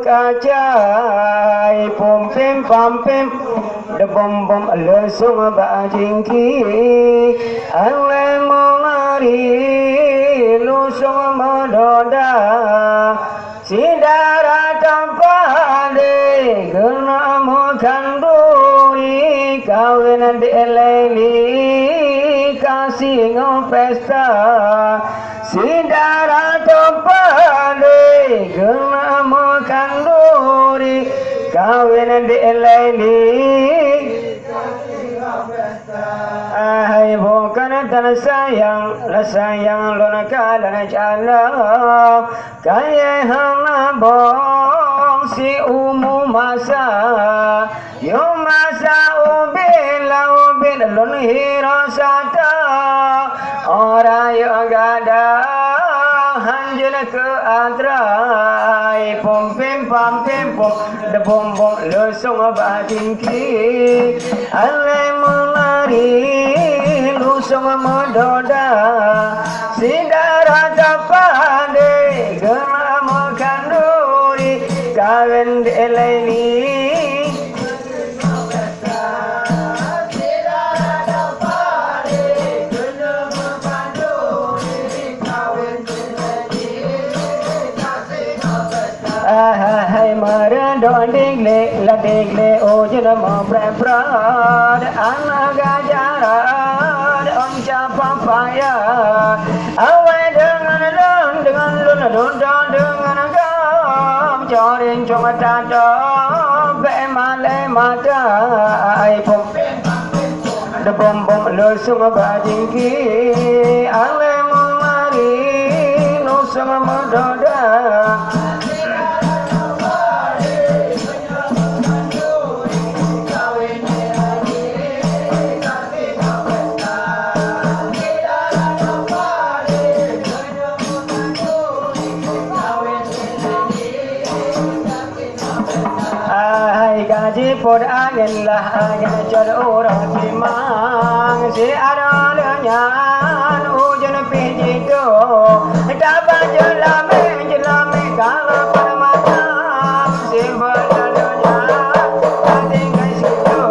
cai pom pem pam pem de bom bom le sung ba jing ki ale mo ngari lu sung mo do da sidara tampa de guna mo kanduri kawin de leli kasih ngom pesta sidara tampa de guna mo kanduri kawin de leli hai bukan tan sayang lona kala jala kaya hang bong si umu masa yo masa ubil lon hiro sata ora yo gada hanjil ke adrai pom pem pam pem pom de bom bom le song ba jing ki ale mulari lu song mo doda sidara tapade gema mo kanduri kawin de laini hai mara don dingle la dingle o jena mo prad anaga jara om cha papaya awai dengan lun dengan gam chorin chong ta do be male mata ai pom de bom bom lo sung ba jing ki ale mo mari no sung mo do da Pod angin lah angin jar orang timang si ada lenyan hujan piji do dapat jelame kalau pada malam si berlalunya tinggal situ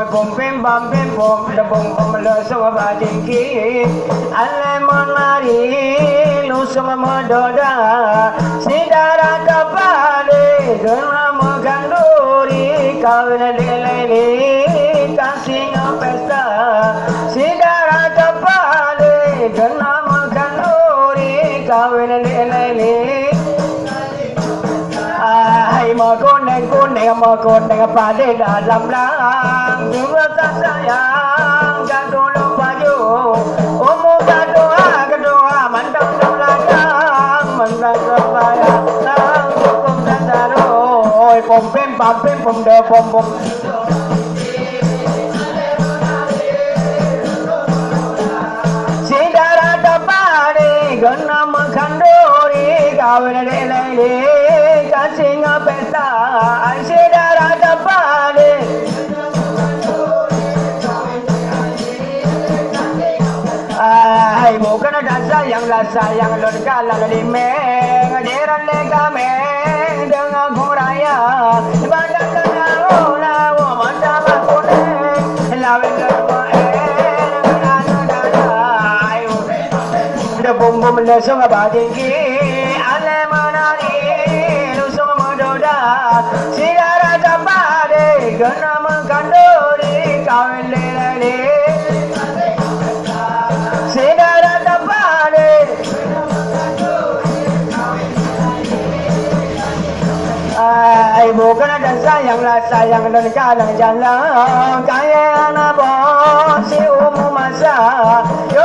pom pem bam pem pom de bom bom lo semua bading ki ale monari lu semua mododa si darah kapale gena maganduri kawin de lele kasih pesta sidara tapale gena maganduri kawin de lele ai mà con này pada dalam lang juga tak sayang kado lupa jo omo kado mantap ladang mantap kebaya lang hukum dan taruh pom pem pam pem pom de pom pom sidara tapade gana makandori kawin de lele kasih pesta sidara tapade ai bukan ada sayang lon kala limeng diran le kameng dengan kuraya badan launa mantap kuning lawin lerma ai de bom bom le song ba tinggi ale manari lu song mododa sidara tapade gana makandori kawin lele sidara tapade ai bukan ada sayang dan kadang jalan kaya anak bos si umu masa yo